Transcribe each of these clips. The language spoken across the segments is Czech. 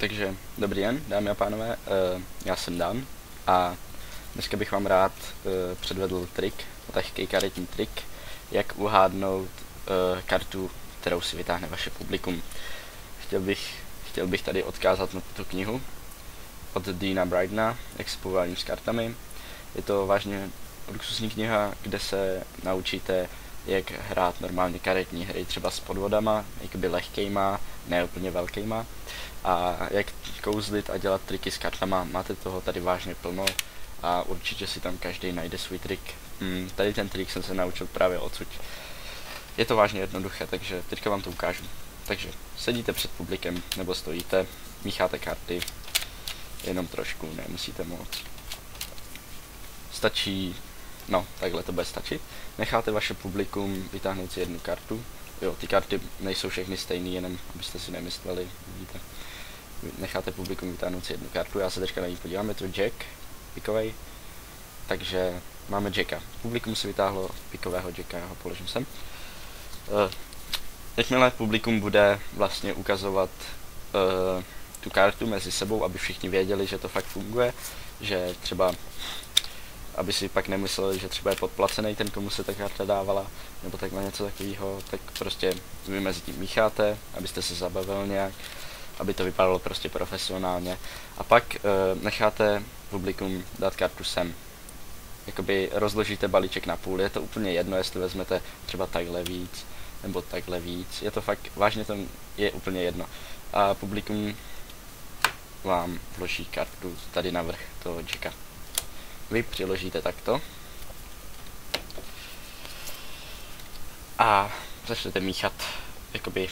Takže dobrý den, dámy a pánové, já jsem Dan a dneska bych vám rád předvedl trik, lehký karetní trik, jak uhádnout kartu, kterou si vytáhne vaše publikum. Chtěl bych tady odkázat na tuto knihu od Deana Brydena, jak se povádím s kartami. Je to vážně luxusní kniha, kde se naučíte, jak hrát normálně karetní hry, třeba s podvodama, jakoby lehkejma, ne úplně velkejma, a jak kouzlit a dělat triky s kartama. Máte toho tady vážně plno a určitě si tam každý najde svůj trik. Tady ten trik jsem se naučil právě odsud. Je to vážně jednoduché, takže teďka vám to ukážu. Takže sedíte před publikem nebo stojíte, mícháte karty, jenom trošku, nemusíte moc. Stačí, no takhle to bude stačit. Necháte vaše publikum vytáhnout si jednu kartu. Jo, ty karty nejsou všechny stejný, jenom abyste si nemysleli, vidíte. Necháte publikum vytáhnout si jednu kartu, já se teďka na ní podívám, je to Jack, pikovej. Takže máme Jacka. Publikum si vytáhlo pikového Jacka, já ho položím sem. Jakmile publikum bude vlastně ukazovat tu kartu mezi sebou, aby všichni věděli, že to fakt funguje, že třeba, aby si pak nemysleli, že třeba je podplacený ten, komu se ta karta dávala, nebo takhle něco takového, tak prostě vy mezi tím mícháte, abyste se zabavil nějak, aby to vypadalo prostě profesionálně. A pak necháte publikum dát kartu sem. Jakoby rozložíte balíček na půl, je to úplně jedno, jestli vezmete třeba takhle víc, nebo takhle víc, je to fakt, vážně to je úplně jedno. A publikum vám vloží kartu tady na vrch toho Jacka. Vy přiložíte takto a začnete míchat, jakoby,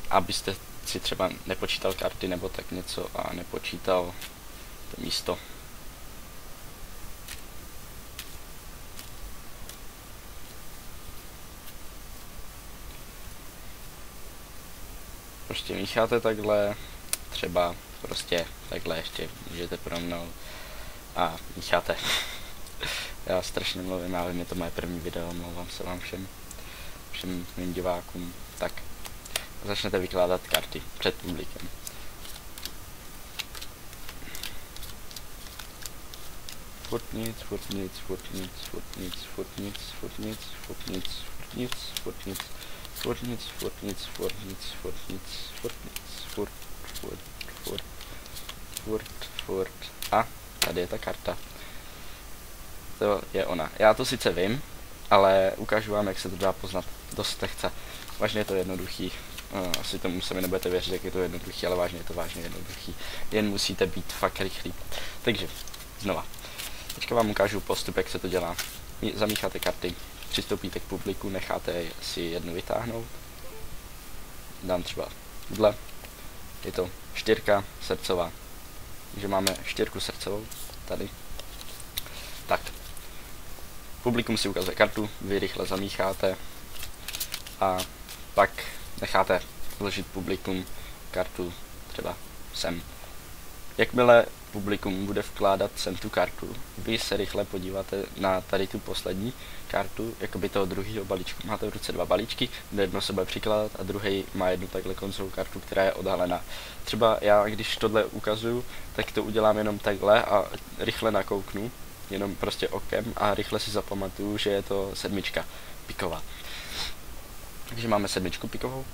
abyste si třeba nepočítal karty nebo tak něco a nepočítal to místo. Prostě mícháte takhle, třeba prostě takhle ještě můžete promnout a mícháte. Já strašně mluvím, já vím, je to moje první video, mluvám se vám všem mým divákům. Tak, začnete vykládat karty před publikem. Furt nic, furt nic, furt nic, furt nic, furt nic, furt nic, furt nic, furt nic, furt nic, furt nic, furt nic, furt nic, furt nic, furt nic, furt, furt. A tady je ta karta. To je ona. Já to sice vím, ale ukážu vám, jak se to dá poznat dost lehce. Vážně je to jednoduchý. Asi tomu se mi nebudete věřit, jak je to jednoduchý, ale vážně je to vážně jednoduchý. Jen musíte být fakt rychlí. Takže, znova. Teďka vám ukážu postup, jak se to dělá. Zamícháte karty, přistoupíte k publiku, necháte si jednu vytáhnout. Dám třeba tuhle. Je to 4 srdcová. Takže máme 4 srdcovou tady. Tak. Publikum si ukazuje kartu, vy rychle zamícháte a pak necháte vložit publikum kartu třeba sem. Jakmile publikum bude vkládat sem tu kartu, vy se rychle podíváte na tady tu poslední kartu, jakoby toho druhého balíčku. Máte v ruce 2 balíčky, kde jedno se bude přikládat a druhý má jednu takhle koncovou kartu, která je odhalená. Třeba já, když tohle ukazuju, tak to udělám jenom takhle a rychle nakouknu, jenom prostě okem a rychle si zapamatuju, že je to 7 piková. Takže máme 7 pikovou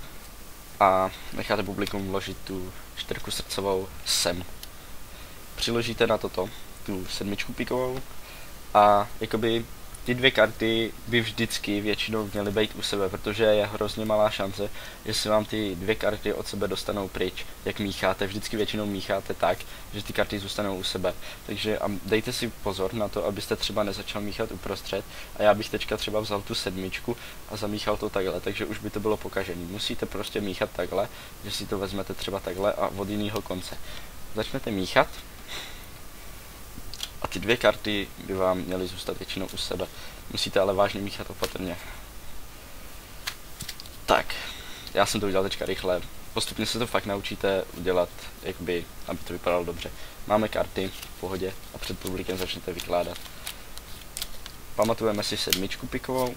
a necháte publikum vložit tu 4 srdcovou sem. Přiložíte na toto tu 7 pikovou a jakoby ty 2 karty by vždycky většinou měly být u sebe, protože je hrozně malá šance, že si vám ty 2 karty od sebe dostanou pryč, jak mícháte. Vždycky většinou mícháte tak, že ty karty zůstanou u sebe. Takže dejte si pozor na to, abyste třeba nezačal míchat uprostřed a já bych teďka třeba vzal tu 7 a zamíchal to takhle, takže už by to bylo pokažený. Musíte prostě míchat takhle, že si to vezmete třeba takhle a od jiného konce. Začnete míchat. A ty 2 karty by vám měly zůstat většinou u sebe. Musíte ale vážně míchat opatrně. Tak, já jsem to udělal teďka rychle. Postupně se to fakt naučíte udělat, jakby, aby to vypadalo dobře. Máme karty v pohodě a před publikem začnete vykládat. Pamatujeme si 7 pikovou.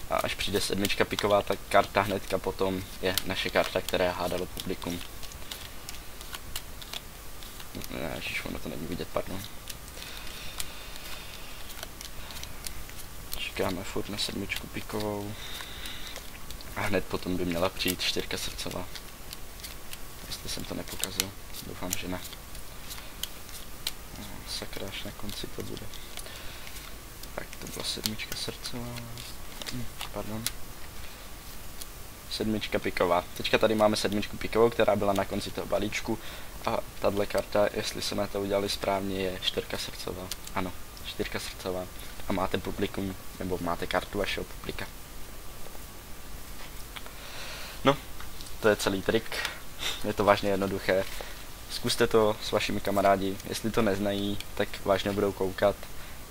A až přijde 7 piková, tak karta hnedka potom je naše karta, která hádalo publikum. Ježiš, ono to není vidět, pardon. Čekáme furt na 7 pikovou. A hned potom by měla přijít 4 srdcová. Jestli jsem to nepokazil, doufám, že ne. Sakra, až na konci to bude. Tak to byla 7 srdcová. Pardon. 7 piková. Teďka tady máme 7 pikovou, která byla na konci toho balíčku. A tahle karta, jestli jsme to udělali správně, je 4 srdcová. Ano, 4 srdcová. A máte publikum, nebo máte kartu vašeho publika. No, to je celý trik. Je to vážně jednoduché. Zkuste to s vašimi kamarádi. Jestli to neznají, tak vážně budou koukat,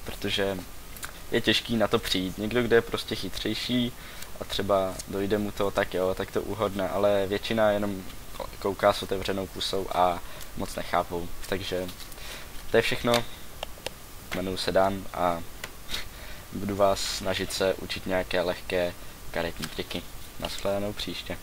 protože je těžký na to přijít. Někdo, kdo je prostě chytřejší a třeba dojde mu to, tak jo, tak to uhodne, ale většina jenom kouká s otevřenou pusou a moc nechápou. Takže to je všechno. Jmenuji se Dan a budu vás snažit se učit nějaké lehké karetní triky. Nashledanou příště.